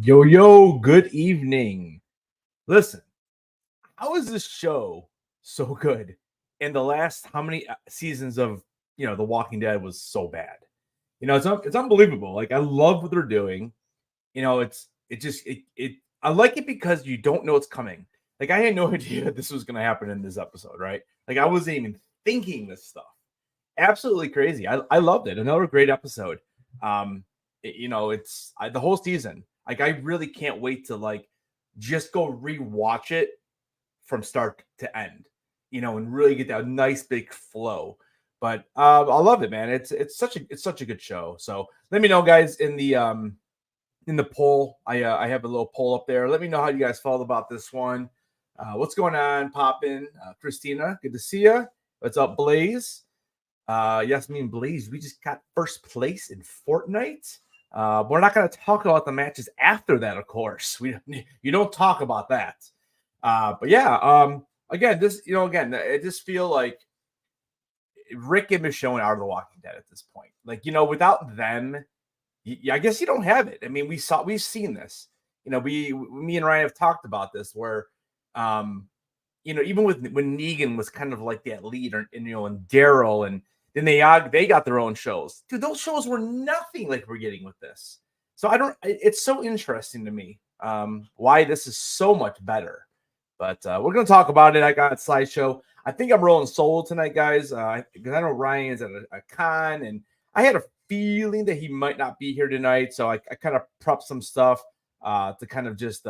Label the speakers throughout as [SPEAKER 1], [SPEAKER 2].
[SPEAKER 1] Yo, good evening. Listen, how is this show so good? And the last how many seasons of The Walking Dead was so bad? It's unbelievable. Like I love what they're doing. It I like it because you don't know what's coming. Like I had no idea this was going to happen in this episode, right? Like I wasn't even thinking this stuff. Absolutely crazy. I loved it. Another great episode. The whole season. Like I really can't wait to just go rewatch it from start to end, and really get that nice big flow. But I love it, man. It's such a good show. So let me know, guys, in the poll. I have a little poll up there. Let me know how you guys felt about this one. What's going on, Poppin? Christina, good to see you. What's up, Blaze? Yes, me and Blaze, we just got first place in Fortnite. We're not going to talk about the matches after that, of course. You don't talk about that. But yeah, again, I just feel like Rick and Michonne are the Walking Dead at this point. Without them, I guess you don't have it. I mean, we've seen this. Me and Ryan have talked about this where, even when Negan was kind of like that leader, and Daryl, and then they got their own shows. Dude, those shows were nothing like we're getting with this. So it's so interesting to me why this is so much better. But we're going to talk about it. I got a slideshow. I think I'm rolling solo tonight, guys, because I know Ryan is at a con, and I had a feeling that he might not be here tonight. So I kind of prepped some stuff to kind of just,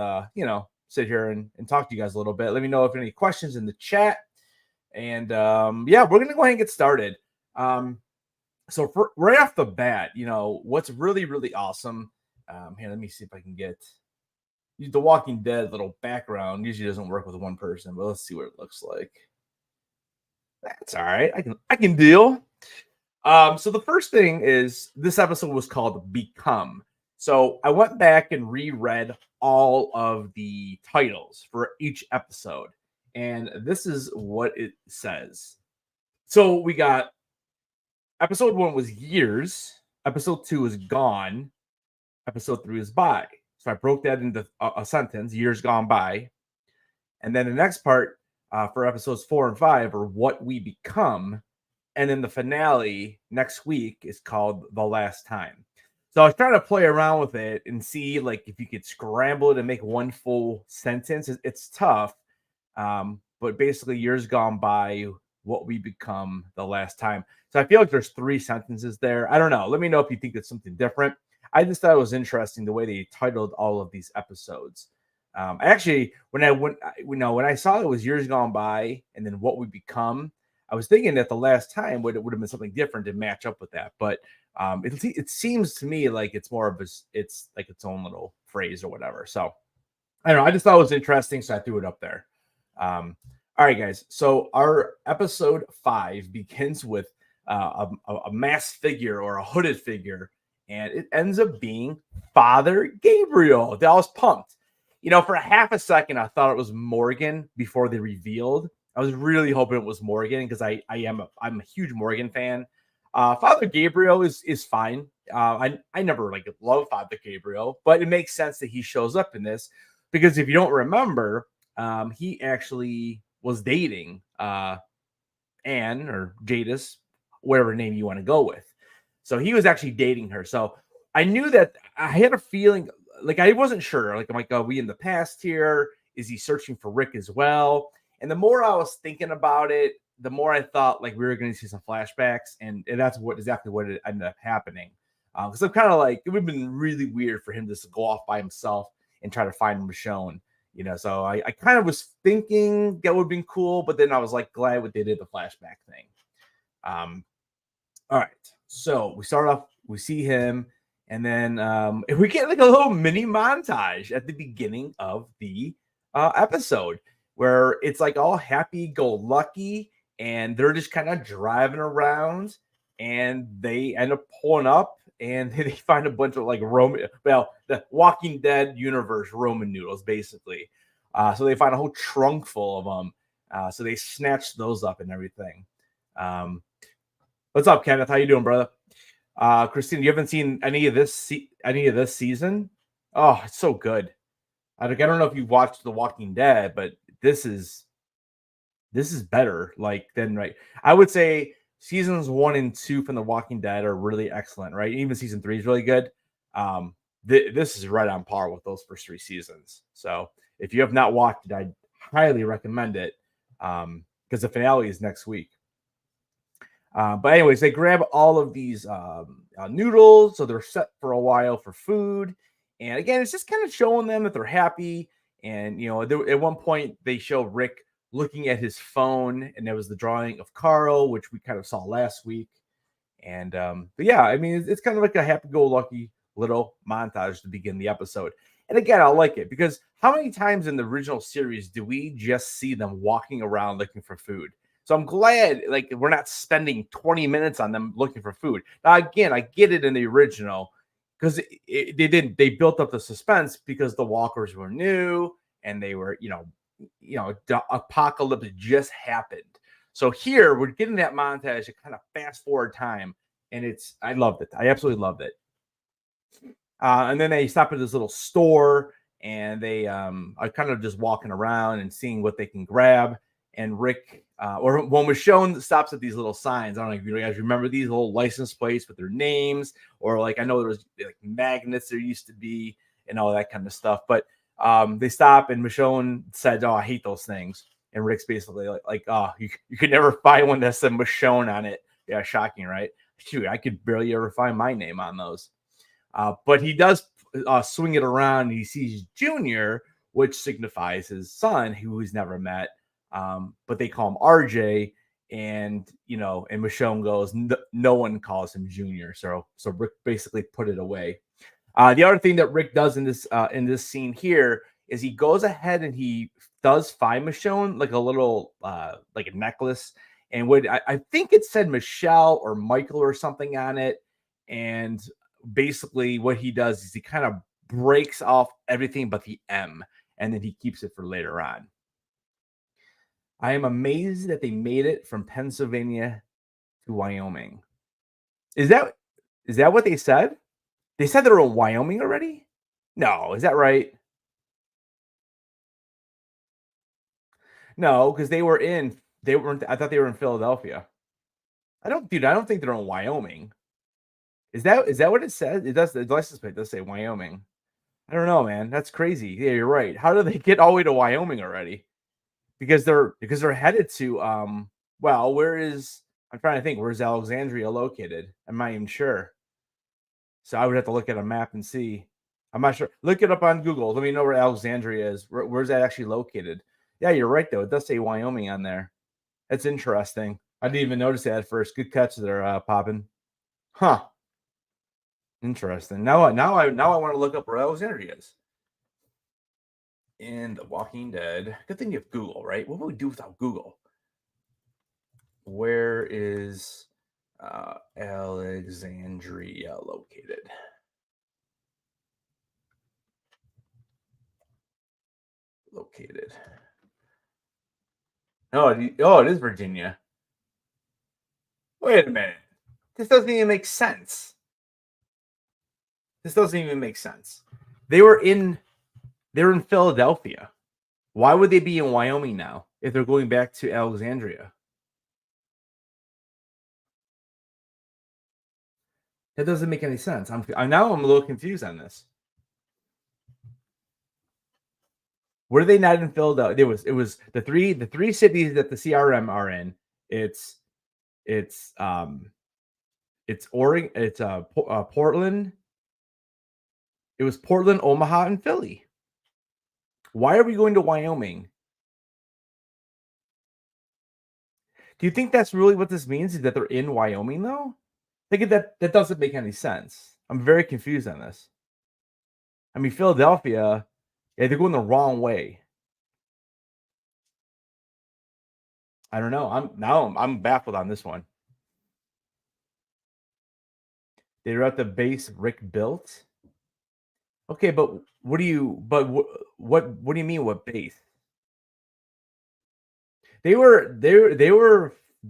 [SPEAKER 1] sit here and talk to you guys a little bit. Let me know if any questions in the chat. And we're going to go ahead and get started. So right off the bat, what's really, really awesome. Here, let me see if I can get The Walking Dead little background. Usually doesn't work with one person, but let's see what it looks like. That's all right. I can deal. So the first thing is this episode was called Become. So I went back and reread all of the titles for each episode, and this is what it says. So we got episode 1 was Years, episode 2 is Gone, episode 3 is By. So I broke that into a sentence, Years Gone By. And then the next part for episodes 4 and 5 are What We Become. And then the finale next week is called The Last Time. So I was trying to play around with it and see if you could scramble it and make one full sentence. It's tough. But basically, Years Gone By, What We Become, The Last Time. So I feel like there's 3 sentences there. I don't know. Let me know if you think it's something different. I just thought it was interesting the way they titled all of these episodes. Actually, when I saw it was Years Gone By and then What We Become, I was thinking that The Last Time would have been something different to match up with that. But it seems to me like it's more of it's like its own little phrase or whatever. So I don't know. I just thought it was interesting, so I threw it up there. All right, guys. So our episode 5 begins with a masked figure or a hooded figure, and it ends up being Father Gabriel. I was pumped. For a half a second, I thought it was Morgan before they revealed. I was really hoping it was Morgan because I'm a huge Morgan fan. Father Gabriel is fine. I never love Father Gabriel, but it makes sense that he shows up in this because if you don't remember, he actually was dating Anne or Jadis, whatever name you want to go with. So he was actually dating her. So I knew that I had a feeling I wasn't sure. I'm like, are we in the past here? Is he searching for Rick as well? And the more I was thinking about it, the more I thought we were going to see some flashbacks, and that's exactly what it ended up happening. Because I'm kind of it would have been really weird for him just to go off by himself and try to find Michonne. So I kind of was thinking that would have been cool, but then I was glad what they did the flashback thing. All right, so we start off, we see him, and then if we get a little mini montage at the beginning of the episode where it's all happy-go-lucky, and they're just kind of driving around, and they end up pulling up, and they find a bunch of the Walking Dead universe Roman noodles, basically. So they find a whole trunk full of them. So they snatch those up and everything. What's up, Kenneth? How you doing, brother? Christine, you haven't seen any of this season? Oh, it's so good. I don't know if you've watched The Walking Dead, but this is this is better, like, than right. I would say seasons 1 and 2 from The Walking Dead are really excellent, right? Even season 3 is really good. Um, this is right on par with those first 3 seasons. So, if you have not watched it, I highly recommend it, because the finale is next week. But anyways, they grab all of these noodles, so they're set for a while for food. And again, it's just kind of showing them that they're happy. And at one point they show Rick looking at his phone, and there was the drawing of Carl, which we kind of saw last week. And but yeah, I mean, it's kind of like a happy-go-lucky little montage to begin the episode. And again, I like it because how many times in the original series do we just see them walking around looking for food? So I'm glad, like, we're not spending 20 minutes on them looking for food. Now, again, I get it in the original because they built up the suspense because the walkers were new and they were, the apocalypse just happened. So here we're getting that montage to kind of fast forward time, and I loved it. I absolutely loved it. And then they stop at this little store, and they are kind of just walking around and seeing what they can grab. And Rick, or when Michonne stops at these little signs, I don't know if you guys remember these little license plates with their names, or like I know there was like magnets there used to be, and all that kind of stuff. But they stop, and Michonne said, "Oh, I hate those things." And Rick's basically like, "Oh, you could never find one that said Michonne on it." Yeah, shocking, right? Shoot, I could barely ever find my name on those. But he does swing it around. And he sees Junior, which signifies his son, who he's never met. But they call him RJ, and and Michonne goes, no one calls him Junior. So Rick basically put it away. The other thing that Rick does in this scene here is he goes ahead and he does find Michonne like a little like a necklace, and I think it said Michelle or Michael or something on it, and basically what he does is he kind of breaks off everything but the M, and then he keeps it for later on. I am amazed that they made it from Pennsylvania to Wyoming. Is that what they said? They said they were in Wyoming already? No, is that right? No, because they weren't. I thought they were in Philadelphia. I don't think they're in Wyoming. Is that what it says? It does. The license plate does say Wyoming. I don't know, man. That's crazy. Yeah, you're right. How do they get all the way to Wyoming already? Because they're headed to well, I'm trying to think, where's Alexandria located? I'm not even sure. So I would have to look at a map and see. I'm not sure. Look it up on Google. Let me know where Alexandria is. Where's that actually located? Yeah, you're right though. It does say Wyoming on there. That's interesting. I didn't even notice that at first. Good catch there, Poppin. Huh. Interesting. Now I want to look up where Alexandria is. In The Walking Dead. Good thing you have Google, right? What would we do without Google? Where is Alexandria located? Located. Oh, it is Virginia. Wait a minute. This doesn't even make sense. This doesn't even make sense. They're in Philadelphia. Why would they be in Wyoming now if they're going back to Alexandria? That doesn't make any sense. I'm a little confused on this. Were they not in Philadelphia? It was the three cities that the CRM are in. It's Oregon. It's Portland. It was Portland, Omaha, and Philly. Why are we going to Wyoming? Do you think that's really what this means? Is that they're in Wyoming though? Like that doesn't make any sense. I'm very confused on this. I mean, Philadelphia, yeah, they're going the wrong way. I don't know. I'm baffled on this one. They're at the base Rick built. Okay, but what do you mean what base? They were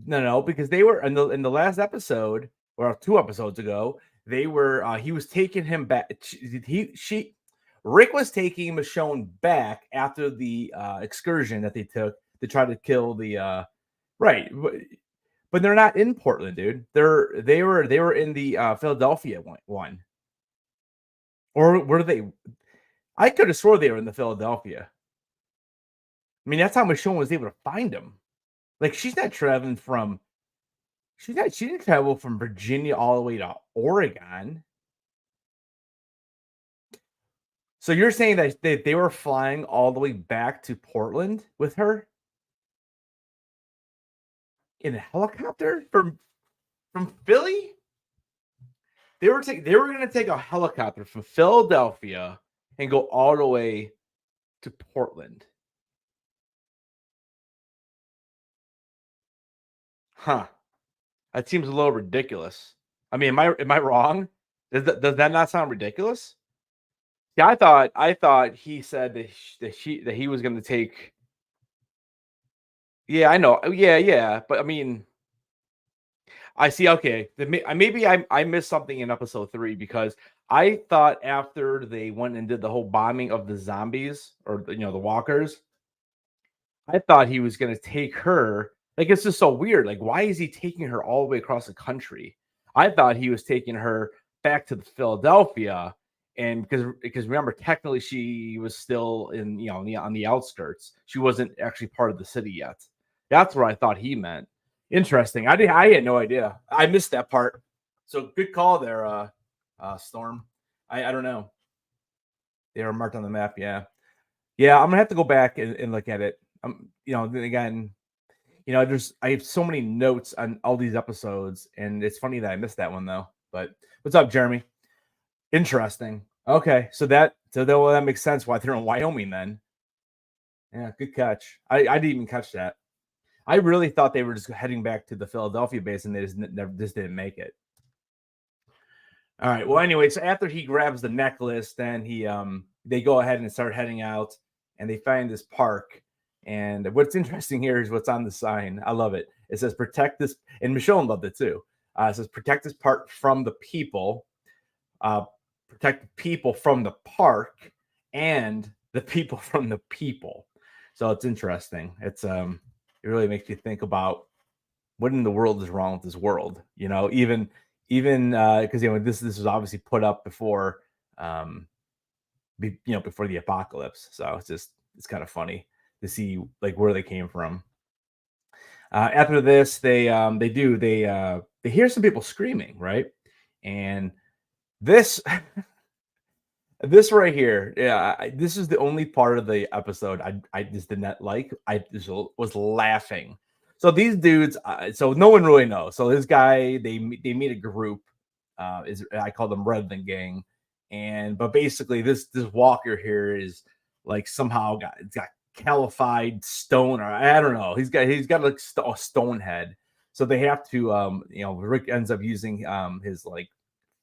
[SPEAKER 1] no, because they were in the last episode or 2 episodes ago, they were he was taking him back. Rick was taking Michonne back after the excursion that they took to try to kill the right. But they're not in Portland, dude. They were in the Philadelphia one. Or were they? I could have swore they were in the Philadelphia. I mean, that's how Michonne was able to find him. Like, she's not traveling from. She didn't travel from Virginia all the way to Oregon. So you're saying that they were flying all the way back to Portland with her in a helicopter from Philly? They were going to take a helicopter from Philadelphia and go all the way to Portland. Huh. That seems a little ridiculous. I mean, am I wrong? Does that not sound ridiculous? Yeah, I thought he said that he was going to take. Yeah, I know. Yeah, but I mean, I see. Okay, maybe I missed something in episode 3 because I thought after they went and did the whole bombing of the zombies or the walkers, I thought he was going to take her. Like, it's just so weird. Like, why is he taking her all the way across the country? I thought he was taking her back to the Philadelphia, and because remember, technically she was still in on the outskirts. She wasn't actually part of the city yet. That's what I thought he meant. Interesting. I had no idea. I missed that part. So good call there, Storm. I don't know. They were marked on the map. Yeah. I'm gonna have to go back and look at it. Then again, I have so many notes on all these episodes, and it's funny that I missed that one though. But what's up, Jeremy? Interesting. Okay, so that makes sense why they're in Wyoming then. Yeah, good catch. I didn't even catch that. I really thought they were just heading back to the Philadelphia base, and they just didn't make it. All right. Well, anyway, so after he grabs the necklace, then they go ahead and start heading out, and they find this park. And what's interesting here is what's on the sign. I love it. It says "Protect this," and Michonne loved it too. It says "Protect this park from the people." Protect the people from the park and the people from the people. So it's interesting. It's it really makes you think about what in the world is wrong with this world. Even because this was obviously put up before before the apocalypse. So it's kind of funny to see like where they came from. After this, they hear some people screaming, right? And this this right here, this is the only part of the episode I just did not like. I just was laughing. So these dudes, so no one really knows. So this guy, they meet a group. I call them Redland Gang, but basically this walker here is like somehow got calified stone, or I don't know. He's got like a stone head. So they have to Rick ends up using his like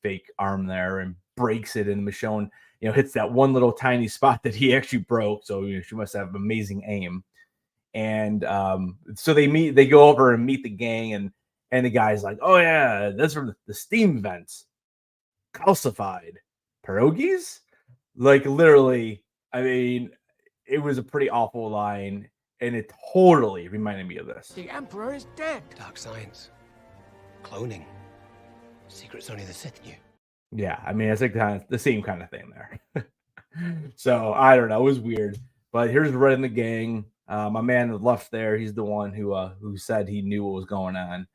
[SPEAKER 1] fake arm there and breaks it, and Michonne hits that one little tiny spot that he actually broke. So she must have amazing aim. And so they go over and meet the gang, and the guy's like, oh yeah, that's from the steam vents, calcified pierogies. Like literally, I mean, it was a pretty awful line, and it totally reminded me of this.
[SPEAKER 2] The Emperor is dead.
[SPEAKER 3] Dark science, cloning, secrets only the Sith knew.
[SPEAKER 1] Yeah, I mean, it's like the same kind of thing there. So I don't know, it was weird. But here's Red and the gang. My man on the left there, he's the one who said he knew what was going on.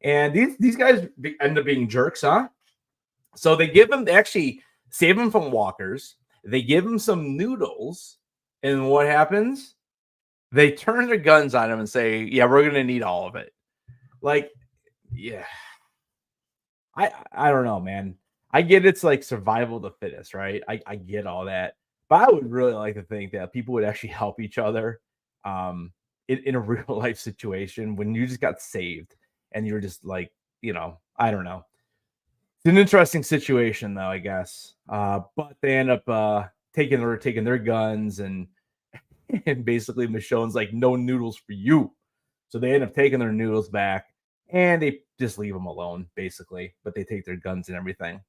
[SPEAKER 1] And these guys end up being jerks, huh? So they actually save him from walkers. They give him some noodles, and what happens? They turn their guns on him and say, "Yeah, we're gonna need all of it." Like, yeah, I don't know, man. I get it's like survival of the fittest, right? I get all that, but I would really like to think that people would actually help each other in a real life situation when you just got saved and you're just like, I don't know. It's an interesting situation though, I guess. But they end up taking their guns, and basically Michonne's like, no noodles for you. So they end up taking their noodles back, and they just leave them alone, basically. But they take their guns and everything.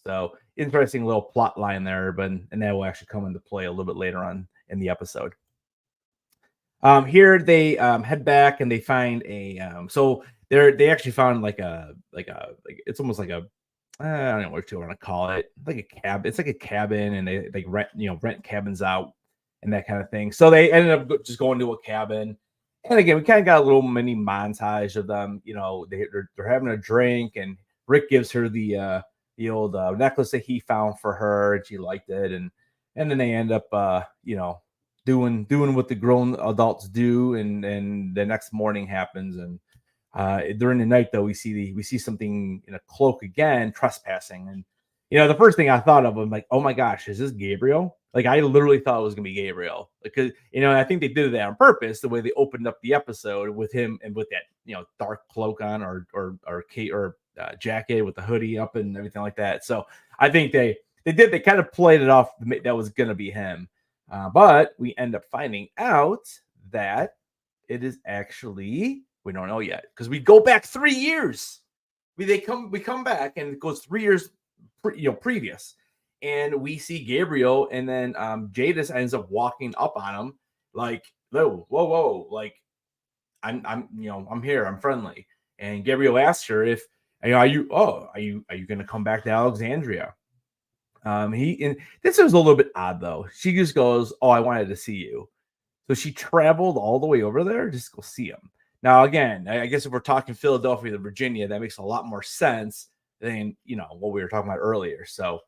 [SPEAKER 1] So interesting little plot line there, but and that will actually come into play a little bit later on in the episode. Here they head back and they find a so they actually found like it's almost like a I don't know what you want to call it, like a cab. It's like a cabin, and they rent cabins out and that kind of thing. So they ended up just going to a cabin, and again we kind of got a little mini montage of them. They're having a drink, and Rick gives her the old necklace that he found for her, and she liked it, and then they end up doing what the grown adults do, and the next morning happens, and during the night though we see something in a cloak again trespassing, and the first thing I thought of, I'm like, oh my gosh, is this Gabriel? Like I literally thought it was gonna be Gabriel, because I think they did that on purpose, the way they opened up the episode with him and with that dark cloak on, or Kate, or jacket with the hoodie up and everything like that. So I think they kind of played it off that was gonna be him. But we end up finding out that it is actually, we don't know yet, because we go back 3 years. We come back, and it goes 3 years previous, and we see Gabriel, and then Jadis ends up walking up on him like, whoa, like I'm here, I'm friendly. And Gabriel asks her if are you going to come back to Alexandria? And this was a little bit odd though. She just goes, "Oh, I wanted to see you." So she traveled all the way over there just to go see him. Now, again, I guess if we're talking Philadelphia to Virginia, that makes a lot more sense than what we were talking about earlier. So,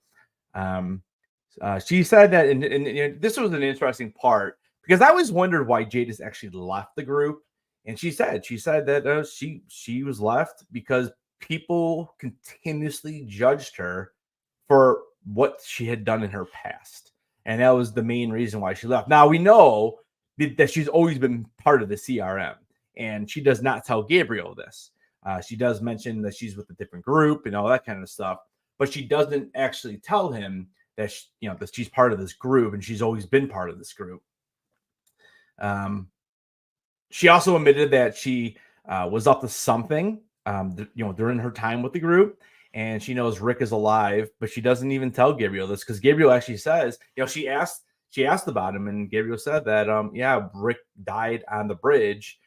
[SPEAKER 1] she said that, and this was an interesting part, because I always wondered why Jadis actually left the group, and she said that she was left because people continuously judged her for what she had done in her past. And that was the main reason why she left. Now we know that she's always been part of the CRM, and she does not tell Gabriel this. She does mention that she's with a different group and all that kind of stuff, but she doesn't actually tell him that that she's part of this group, and she's always been part of this group. She also admitted that she was up to something, during her time with the group, and she knows Rick is alive, but she doesn't even tell Gabriel this, because Gabriel actually says, she asked about him, and Gabriel said that, Rick died on the bridge,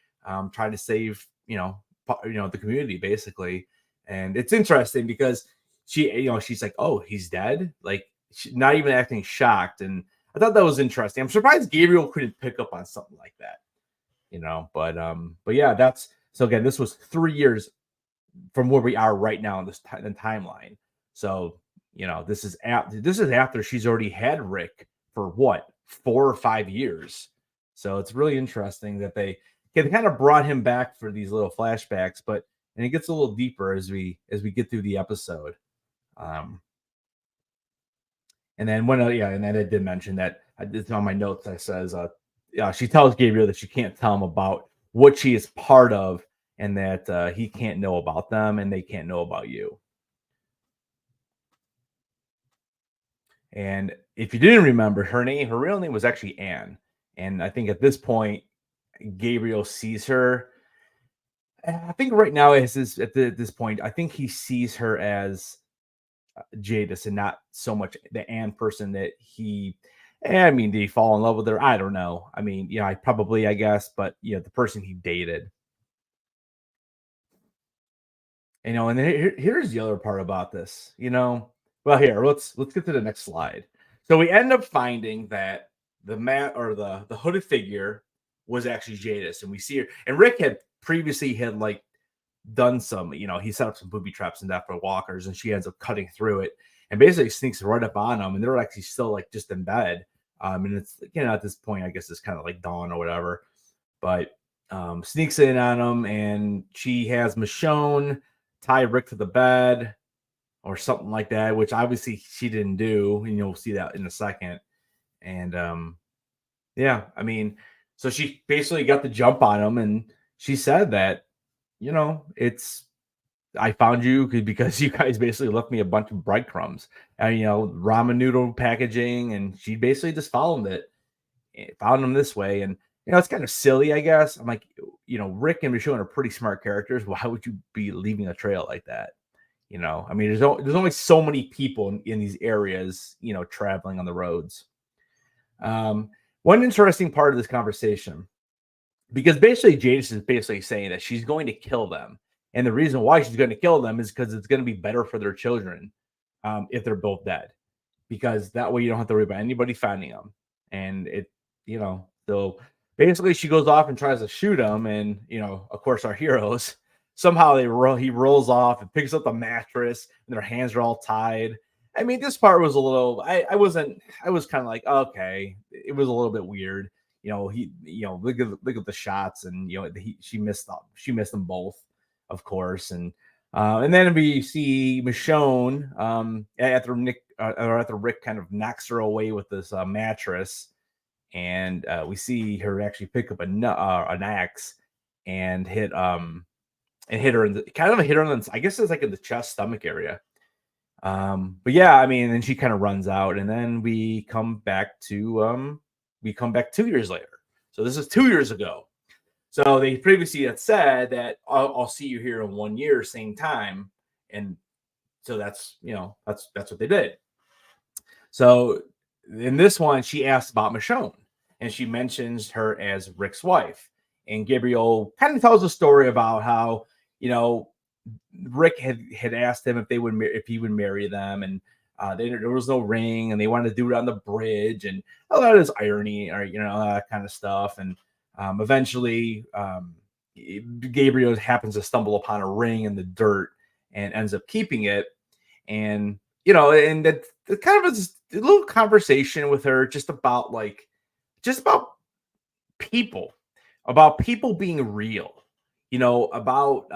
[SPEAKER 1] trying to save, the community basically. And it's interesting because she's like, oh, he's dead. Like, not even acting shocked. And I thought that was interesting. I'm surprised Gabriel couldn't pick up on something like that, but yeah, so again, this was 3 years from where we are right now in this timeline. So, this is after she's already had Rick for what, 4 or 5 years. So it's really interesting that they kind of brought him back for these little flashbacks, and it gets a little deeper as we get through the episode. And then and then I did mention that it's on my notes. I says, she tells Gabriel that she can't tell him about what she is part of, and that he can't know about them, and they can't know about you. And if you didn't remember, her real name was actually Anne. And I think at this point, Gabriel sees her. I think right now, at this point, I think he sees her as Jadis, and not so much the Anne person that he. I mean, did he fall in love with her? I don't know. I mean, I guess, but the person he dated. And here's the other part about this. Well, here, let's get to the next slide. So we end up finding that the the hooded figure was actually Jadis, and we see her. And Rick had previously like done some, he set up some booby traps and that for walkers, and she ends up cutting through it and basically sneaks right up on them, and they're actually still like just in bed. And it's at this point, I guess it's kind of like dawn or whatever, but sneaks in on them, and she has Michonne tie Rick to the bed or something like that, which obviously she didn't do, and you'll see that in a second. And I mean, so she basically got the jump on him, and she said that, I found you because you guys basically left me a bunch of breadcrumbs and ramen noodle packaging, and she basically just found them this way. And it's kind of silly, I guess. I'm like, Rick and Michonne are pretty smart characters. Why would you be leaving a trail like that? You know, I mean, there's only so many people in these areas, you know, traveling on the roads. One interesting part of this conversation, because basically Jadis is basically saying that she's going to kill them. And the reason why she's going to kill them is because it's going to be better for their children if they're both dead, because that way you don't have to worry about anybody finding them. And it, you know, so basically she goes off and tries to shoot them. And, you know, of course, our heroes somehow he rolls off and picks up the mattress and their hands are all tied. I mean, this part was a little, I was kind of like, okay, it was a little bit weird. You know, look at the shots, and you know, she missed them both, of course. And then we see Michonne after Rick kind of knocks her away with this mattress, and we see her actually pick up an axe and hit her in the, I guess it's like in the chest stomach area. But yeah, I mean, and she kind of runs out, and then we come back 2 years later. So this is 2 years ago. So they previously had said that I'll see you here in 1 year, same time, and so that's, you know, that's what they did. So in this one, she asks about Michonne, and she mentions her as Rick's wife, and Gabriel kind of tells a story about how, you know, Rick had asked him if he would marry them, and there was no ring, and they wanted to do it on the bridge, and a lot of this irony, or you know, that kind of stuff. And eventually, Gabriel happens to stumble upon a ring in the dirt and ends up keeping it. And you know, and that kind of is a little conversation with her just about people being real, you know, about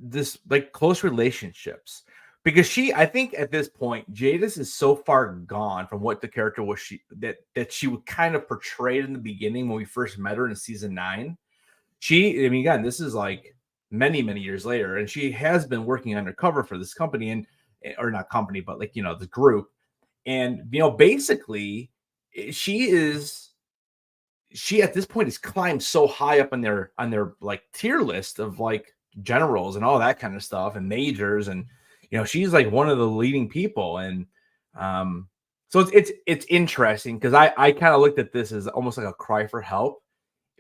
[SPEAKER 1] this like close relationships, because I think at this point Jadis is so far gone from what the character was that she would kind of portrayed in the beginning when we first met her in season 9. I mean, again, this is like many years later, and she has been working undercover for this company, and or not company, but like, you know, the group. And you know, basically she at this point has climbed so high up on their like tier list of like generals and all that kind of stuff and majors, and you know, she's like one of the leading people. And so it's interesting, because I kind of looked at this as almost like a cry for help,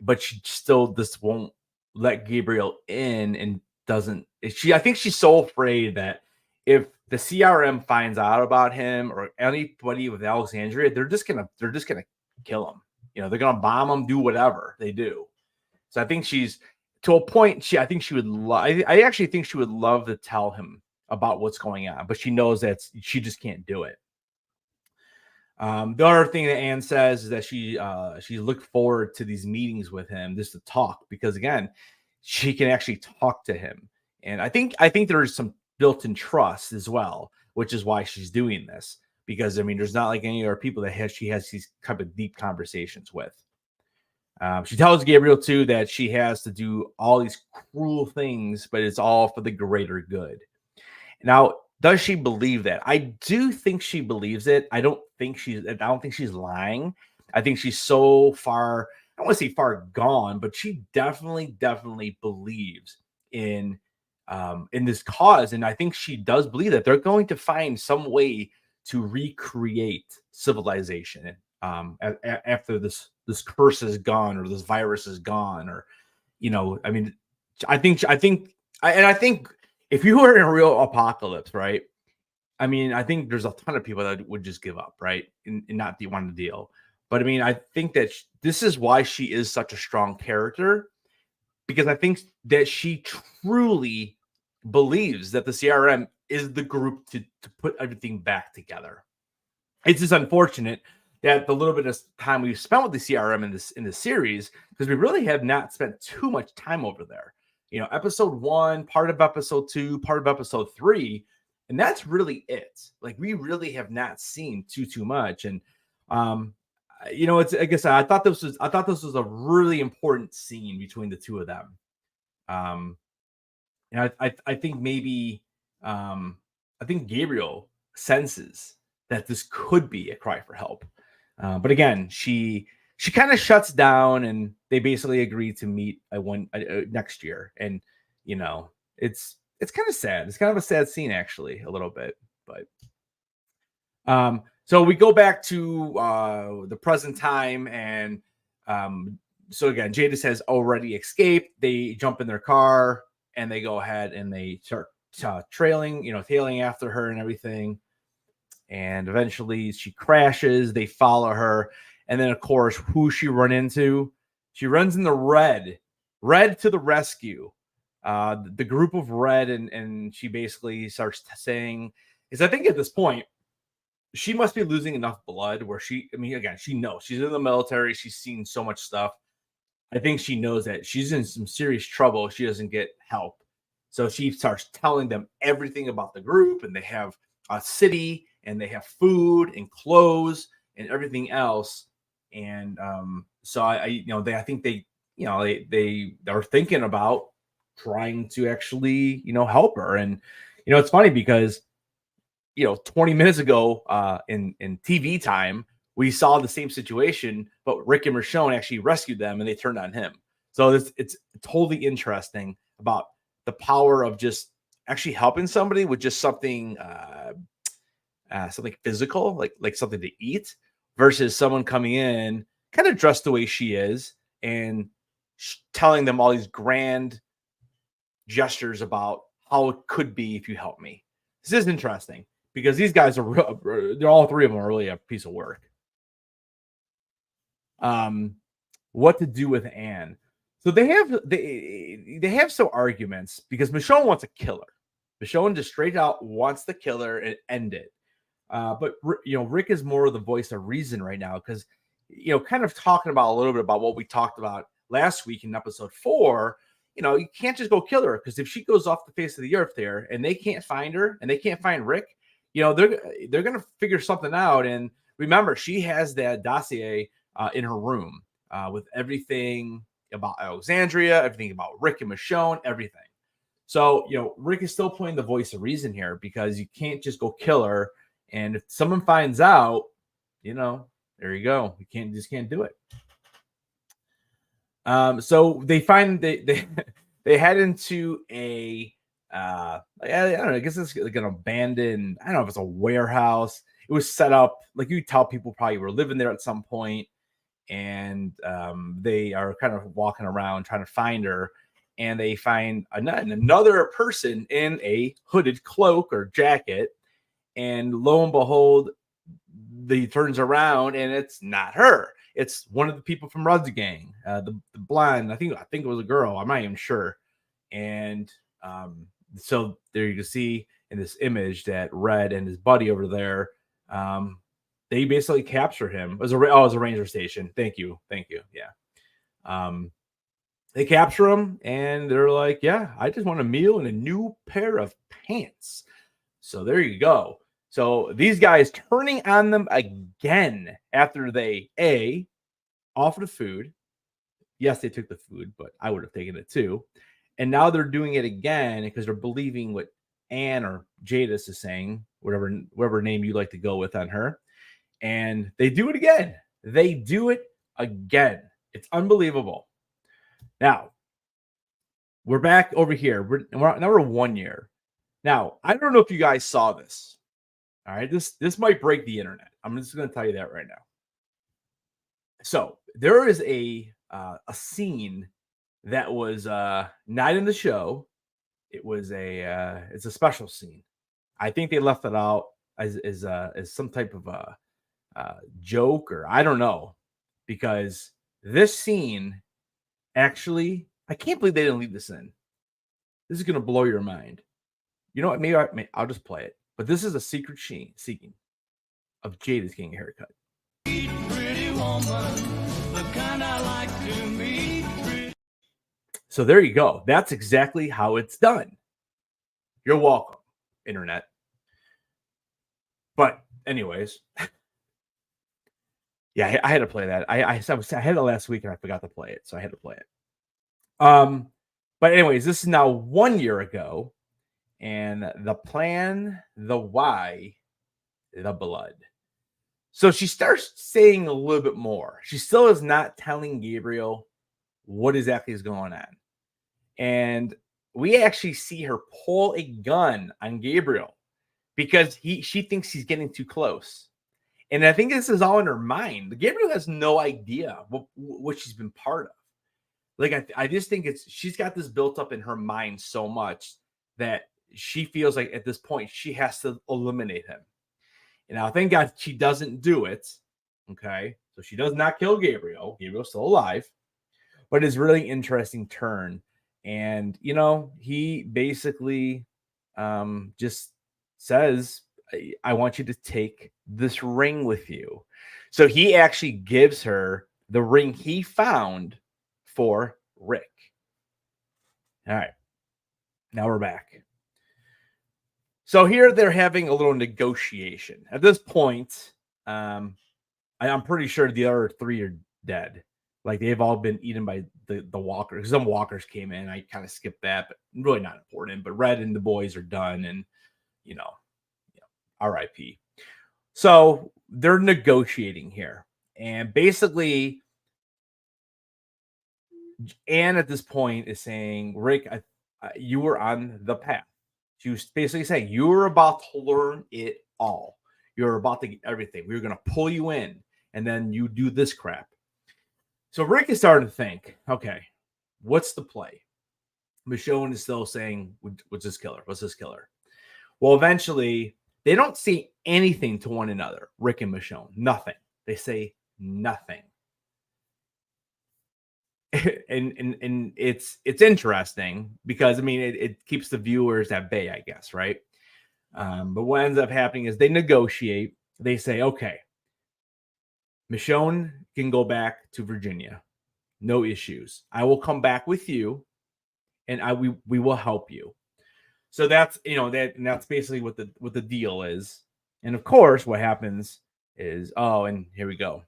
[SPEAKER 1] but she still just won't let Gabriel in, and I think she's so afraid that if the CRM finds out about him or anybody with Alexandria, they're just gonna kill him. You know, they're gonna bomb him, do whatever they do. So I think she's to a point. I think she would. I actually think she would love to tell him about what's going on, but she knows that she just can't do it. The other thing that Anne says is that she looked forward to these meetings with him just to talk, because again, she can actually talk to him, and I think there's some built-in trust as well, which is why she's doing this. Because I mean, there's not like any other people that she has these kind of deep conversations with. She tells Gabriel too that she has to do all these cruel things, but it's all for the greater good. Now, does she believe that? I do think she believes it. I don't think she's lying. I think she's so far, I don't want to say far gone, but she definitely believes in this cause. And I think she does believe that they're going to find some way to recreate civilization after this curse is gone, or this virus is gone, or, you know, I mean, I think if you were in a real apocalypse, right? I mean, I think there's a ton of people that would just give up, right, and not want to deal. But I mean, I think that this is why she is such a strong character, because I think that she truly believes that the CRM is the group to put everything back together. It's just unfortunate that the little bit of time we've spent with the CRM in this series, because we really have not spent too much time over there. You know, episode 1, part of episode 2, part of episode 3, and that's really it. Like, we really have not seen too much. And you know, it's, like I said, I thought this was a really important scene between the two of them. And I think maybe I think Gabriel senses that this could be a cry for help. But again, she kind of shuts down, and they basically agree to meet next year. And you know, it's it's kind of sad. It's kind of a sad scene, actually, a little bit. But so we go back to the present time, and so again, Jadis has already escaped. They jump in their car and they go ahead and they start tailing after her and everything. And eventually she crashes. They follow her. And then, of course, who she run into? She runs into Red. Red to the rescue. The group of Red, and she basically starts saying, is I think at this point, she must be losing enough blood where she knows. She's in the military. She's seen so much stuff. I think she knows that she's in some serious trouble if she doesn't get help. So she starts telling them everything about the group, and they have a city, and they have food and clothes and everything else. And so I think they are thinking about trying to actually, help her. And, it's funny because, 20 minutes ago in TV time, we saw the same situation, but Rick and Michonne actually rescued them and they turned on him. So it's totally interesting about the power of just actually helping somebody with just something physical, like something to eat, versus someone coming in kind of dressed the way she is and telling them all these grand gestures about how it could be if you help me. This is interesting because these guys they're all three of them are really a piece of work. What to do with Anne? So they have some arguments because Michonne wants to kill her. Michonne just straight out wants to kill her and end it. But Rick is more of the voice of reason right now because kind of talking about a little bit about what we talked about last week in episode 4. You can't just go kill her because if she goes off the face of the earth there and they can't find her and they can't find Rick, they're gonna figure something out. And remember, she has that dossier in her room with everything about Alexandria, everything about Rick and Michonne, everything. So Rick is still playing the voice of reason here because you can't just go kill her. And if someone finds out, there you go. You just can't do it. So they find they head into a I don't know, I guess it's like an abandoned, I don't know if it's a warehouse. It was set up like you tell people probably were living there at some point, and they are kind of walking around trying to find her, and they find another person in a hooded cloak or jacket, and lo and behold, he turns around and it's not her. It's one of the people from Rudd's gang, the blonde. I think it was a girl. I'm not even sure. And so there you can see in this image that Red and his buddy over there, they basically capture him. It was a ranger station. Thank you. Yeah. They capture him and they're like, yeah, I just want a meal and a new pair of pants. So there you go. So these guys turning on them again after they offered the food. Yes, they took the food, but I would have taken it too. And now they're doing it again because they're believing what Anne or Jadis is saying, whatever name you like to go with on her. And they do it again. It's unbelievable. Now, we're back over here. We're 1 year. Now, I don't know if you guys saw this. All right, this might break the internet. I'm just going to tell you that right now. So there is a scene that was not in the show. It was it's a special scene. I think they left it out as some type of a joke, or I don't know, because this scene actually, I can't believe they didn't leave this in. This is going to blow your mind. You know what? Maybe I'll just play it. But this is a secret scene of Jadis getting a haircut. Pretty woman, the kind I like to meet. So there you go. That's exactly how it's done. You're welcome, internet. But anyways, yeah, I had to play that. I had it last week and I forgot to play it, so I had to play it. But anyways, this is now 1 year ago. And the plan, the why, the blood. So she starts saying a little bit more. She still is not telling Gabriel what exactly is going on. And we actually see her pull a gun on Gabriel because she thinks he's getting too close. And I think this is all in her mind. Gabriel has no idea what she's been part of. Like, I just think she's got this built up in her mind so much that she feels like at this point she has to eliminate him. And now, thank God she doesn't do it. Okay. So she does not kill Gabriel. Gabriel's still alive. But it's really interesting turn. And, he basically just says, I want you to take this ring with you. So he actually gives her the ring he found for Rick. All right. Now we're back. So here they're having a little negotiation. At this point, I'm pretty sure the other three are dead. Like, they've all been eaten by the walkers. Some walkers came in. I kind of skipped that, but really not important. But Red and the boys are done, and RIP. So they're negotiating here, and basically, Anne at this point is saying, Rick, you were on the path. She was basically saying, you're about to learn it all. You're about to get everything. We're going to pull you in, and then you do this crap. So Rick is starting to think, okay, what's the play? Michonne is still saying, what's this killer? What's this killer? Well, eventually, they don't say anything to one another, Rick and Michonne. Nothing. They say nothing. and it's interesting because, I mean, it keeps the viewers at bay, I guess, right? But what ends up happening is they negotiate. They say, okay, Michonne can go back to Virginia. No issues. I will come back with you, and we will help you. So that's that's basically what the deal is. And of course, what happens is, and here we go.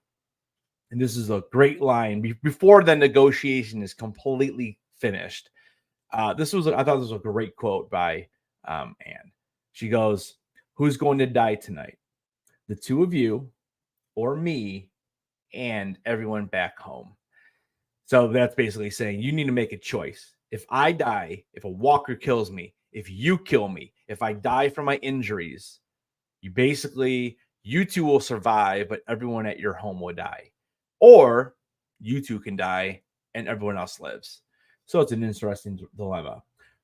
[SPEAKER 1] And this is a great line before the negotiation is completely finished. I thought this was a great quote by Anne. She goes, "Who's going to die tonight? The two of you, or me, and everyone back home." So that's basically saying you need to make a choice. If I die, if a walker kills me, if you kill me, if I die from my injuries, you two will survive, but everyone at your home will die. Or you two can die and everyone else lives. So it's an interesting dilemma.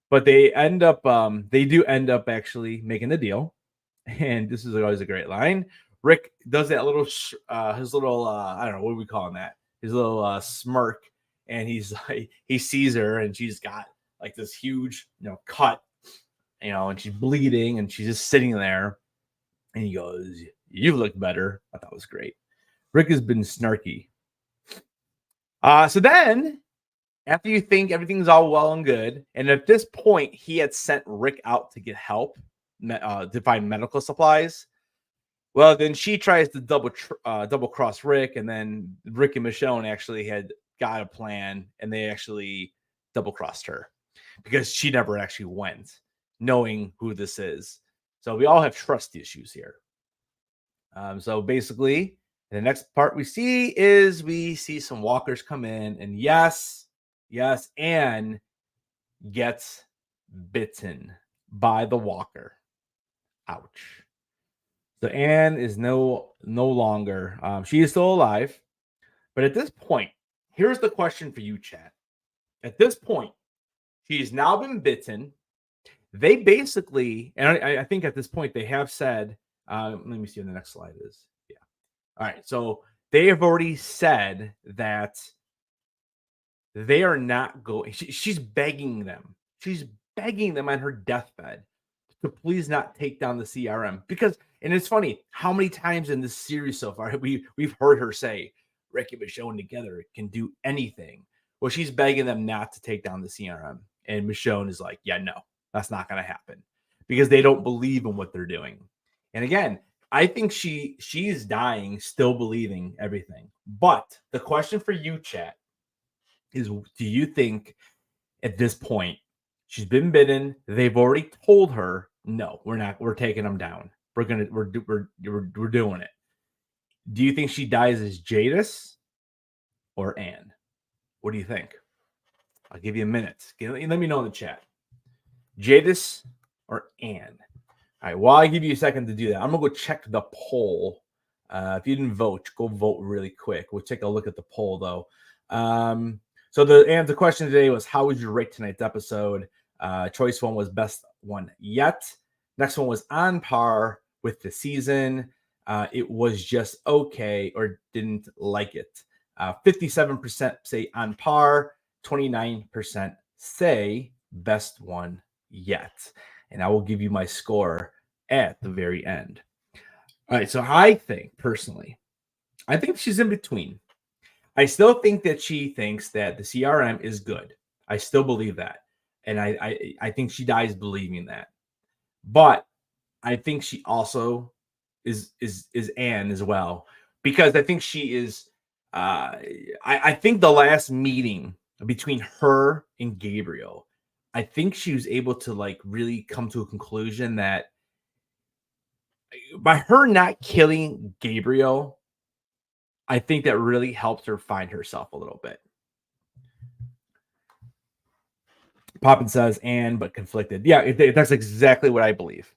[SPEAKER 1] But they do end up actually making the deal. And this is always a great line. Rick does that little, his little, I don't know, what are we calling that? His little smirk. And he's like, he sees her and she's got like this huge, cut, and she's bleeding and she's just sitting there. And he goes, "You look better." I thought it was great. Rick has been snarky. So then, after you think everything's all well and good, and at this point, he had sent Rick out to get help, to find medical supplies. Well, then she tries to double cross Rick, and then Rick and Michonne actually had got a plan, and they actually double crossed her because she never actually went, knowing who this is. So we all have trust issues here. So basically, the next part we see some walkers come in, and yes, Anne gets bitten by the walker. Ouch. So Anne is no longer, she is still alive. But at this point, here's the question for you, chat. At this point, she's now been bitten. They basically, and I think at this point they have said, let me see what the next slide is. Yeah. All right. So they have already said that they are not going. She's begging them. She's begging them on her deathbed to please not take down the CRM because, and it's funny how many times in this series so far we've heard her say Rick and Michonne together can do anything. Well, she's begging them not to take down the CRM, and Michonne is like, "Yeah, no, that's not going to happen," because they don't believe in what they're doing. And again, I think she's dying, still believing everything. But the question for you, chat, is: do you think at this point she's been bitten? They've already told her, "No, we're not. We're taking them down. We're doing it." Do you think she dies as Jadis or Anne? What do you think? I'll give you a minute. Let me know in the chat. Jadis or Anne? All right, while I give you a second to do that, I'm going to go check the poll. If you didn't vote, go vote really quick. We'll take a look at the poll, though. So the question today was, how would you rate tonight's episode? Choice one was best one yet. Next one was on par with the season. It was just okay or didn't like it. 57% say on par, 29% say best one yet. And I will give you my score at the very end. All right, so I think personally, I think she's in between. I still think that she thinks that the CRM is good. I still believe that. And I think she dies believing that. But I think she also is Anne as well, because I think she is I think the last meeting between her and Gabriel, I think she was able to like really come to a conclusion that by her not killing Gabriel, I think that really helps her find herself a little bit. Poppin says, Anne, but conflicted. Yeah, that's exactly what I believe.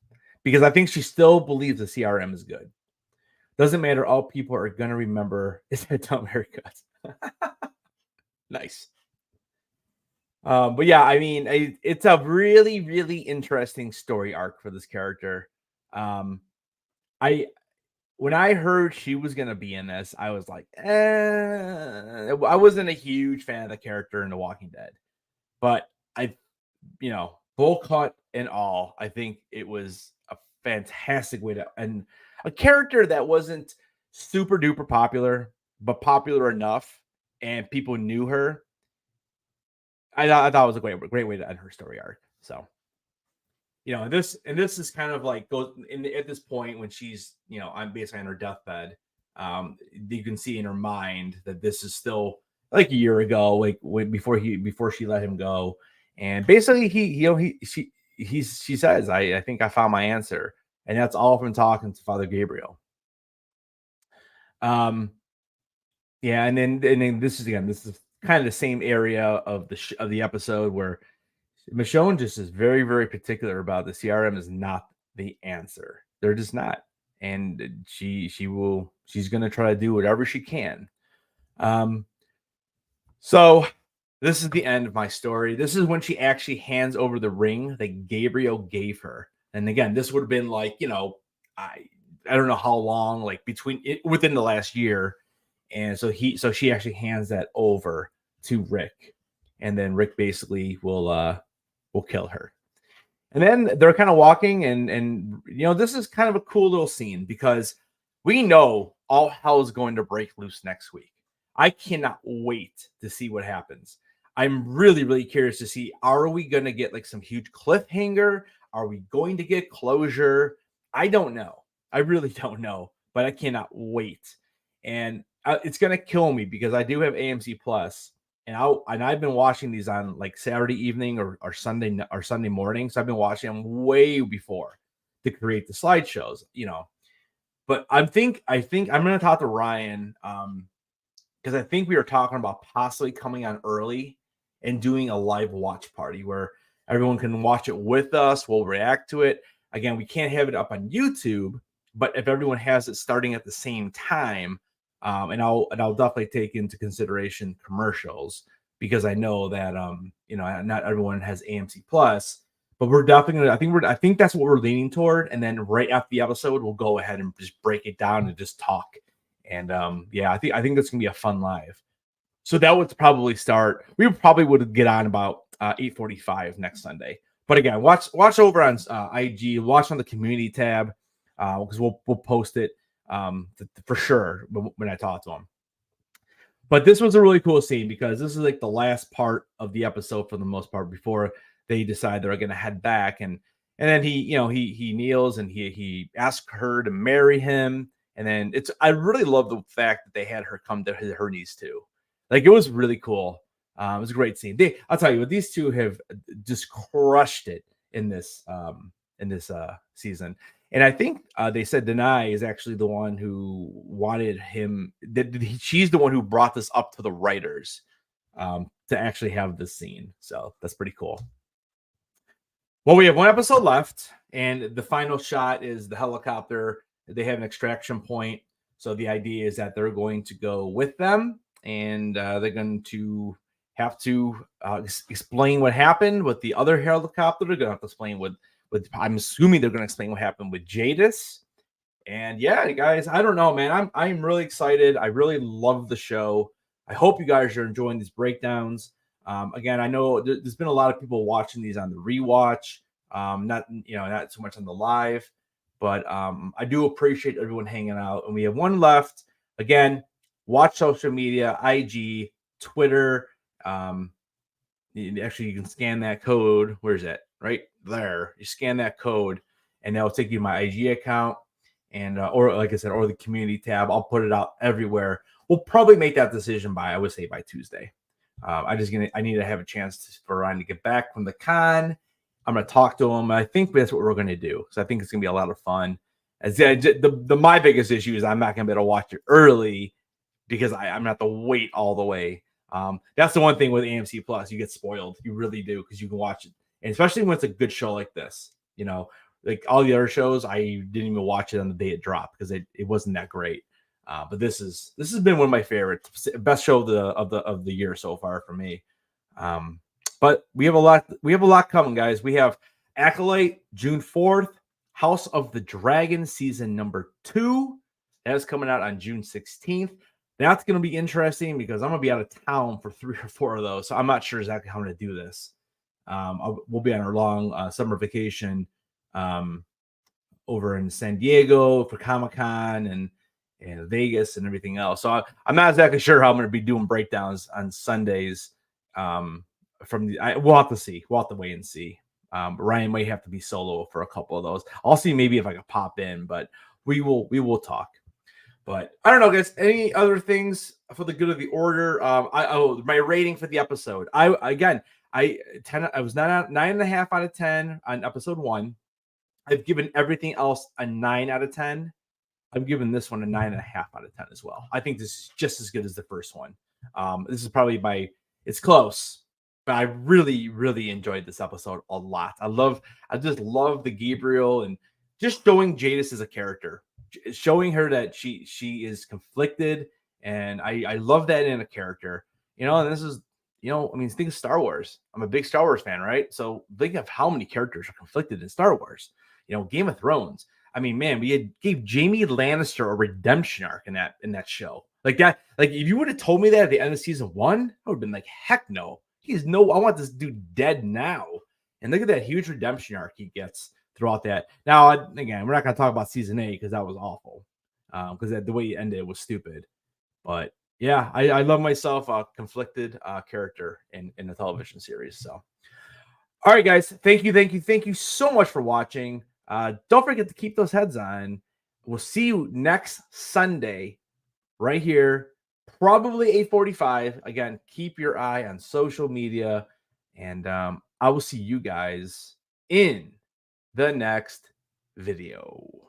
[SPEAKER 1] Because I think she still believes the CRM is good. Doesn't matter. All people are going to remember is that dumb haircut. Nice. But yeah, I mean, it's a really, really interesting story arc for this character. I when I heard she was gonna be in this, I was like, I wasn't a huge fan of the character in The Walking Dead, but bull cut and all, I think it was a fantastic way to, and a character that wasn't super duper popular, but popular enough, and people knew her. I thought it was a great way to end her story arc. So, this is kind of like goes in at this point when she's, I'm basically on her deathbed. You can see in her mind that this is still like a year ago, like before she let him go, and basically she says, I think I found my answer, and that's all from talking to Father Gabriel. Yeah, and then this is kind of the same area of the episode where Michonne just is very, very particular about the CRM is not the answer. They're just not. And she's going to try to do whatever she can. So this is the end of my story. This is when she actually hands over the ring that Gabriel gave her. And again, this would have been like, I don't know how long, like within the last year. And so she actually hands that over to Rick. And then Rick basically will kill her. And then they're kind of walking, and this is kind of a cool little scene because we know all hell is going to break loose next week. I cannot wait to see what happens. I'm really, really curious to see, are we going to get like some huge cliffhanger? Are we going to get closure? I don't know. I really don't know, but I cannot wait. And it's going to kill me because I do have AMC Plus. And I've been watching these on like Saturday evening or Sunday morning. So I've been watching them way before to create the slideshows, But I think I'm going to talk to Ryan because I think we were talking about possibly coming on early and doing a live watch party where everyone can watch it with us. We'll react to it. Again, we can't have it up on YouTube, but if everyone has it starting at the same time, and I'll definitely take into consideration commercials because I know that not everyone has AMC Plus, but we're definitely gonna, I think that's what we're leaning toward. And then right after the episode, we'll go ahead and just break it down and just talk. And I think that's gonna be a fun live. So that would probably start. We probably would get on about 8:45 next Sunday. But again, watch over on IG, watch on the community tab because we'll post it for sure when I talk to him. But this was a really cool scene because this is like the last part of the episode for the most part before they decide they're going to head back, and then he kneels and he asks her to marry him, and then I really love the fact that they had her come to her knees too. Like it was really cool. It was a great scene. I'll tell you what, these two have just crushed it in this season. And I think they said Denai is actually the one who wanted him. She's the one who brought this up to the writers to actually have this scene. So that's pretty cool. Well, we have one episode left, and the final shot is the helicopter. They have an extraction point. So the idea is that they're going to go with them, and they're going to have to explain what happened with the other helicopter. They're going to have to explain with I'm assuming they're going to explain what happened with Jadis. And yeah, guys, I don't know, man. I'm really excited. I really love the show. I hope you guys are enjoying these breakdowns. Again, I know there's been a lot of people watching these on the rewatch, not so much on the live, but I do appreciate everyone hanging out. And we have one left. Again, watch social media, IG, Twitter. Actually, you can scan that code. Where's that? Right there. You scan that code, and that'll take you to my IG account, and or like I said, or the community tab. I'll put it out everywhere. We'll probably make that decision I would say by Tuesday. I need to have a chance for Ryan to get back from the con. I'm gonna talk to him. I think that's what we're gonna do, because I think it's gonna be a lot of fun. My biggest issue is I'm not gonna be able to watch it early because I'm gonna have to wait all the way. That's the one thing with AMC Plus, you get spoiled. You really do, because you can watch it, and especially when it's a good show like this. Like all the other shows, I didn't even watch it on the day it dropped because it wasn't that great. But this has been one of my favorites, best show of the year so far for me. But we have a lot coming, guys. We have Acolyte June 4th, House of the Dragon season number 2. That is coming out on June 16th. That's going to be interesting because I'm going to be out of town for 3 or 4 of those. So I'm not sure exactly how I'm going to do this. We'll be on our long summer vacation over in San Diego for Comic-Con and Vegas and everything else. So I'm not exactly sure how I'm going to be doing breakdowns on Sundays. We'll have to see. We'll have to wait and see. Ryan might have to be solo for a couple of those. I'll see maybe if I can pop in, but we will talk. But I don't know, guys. Any other things for the good of the order? My rating for the episode. I was 9.5 out of 10 on episode 1. I've given everything else a 9 out of 10. I've given this one a 9.5 out of 10 as well. I think this is just as good as the first one. This is probably it's close, but I really, really enjoyed this episode a lot. I just love the Gabriel and just showing Jadis as a character, showing her that she is conflicted. And I love that in a character, and this is, think of Star Wars. I'm a big Star Wars fan, right? So think of how many characters are conflicted in Star Wars. Game of Thrones. I mean, man, we gave Jaime Lannister a redemption arc in that show. Like that, like if you would have told me that at the end of season 1, I would have been like, heck no. I want this dude dead now. And look at that huge redemption arc he gets throughout that. Now, again, we're not going to talk about season 8 because that was awful. Because the way it ended was stupid. But yeah, I love myself a conflicted character in the television series. So, all right, guys, thank you so much for watching. Don't forget to keep those heads on. We'll see you next Sunday right here, probably 8:45. Again, keep your eye on social media, and I will see you guys in the next video.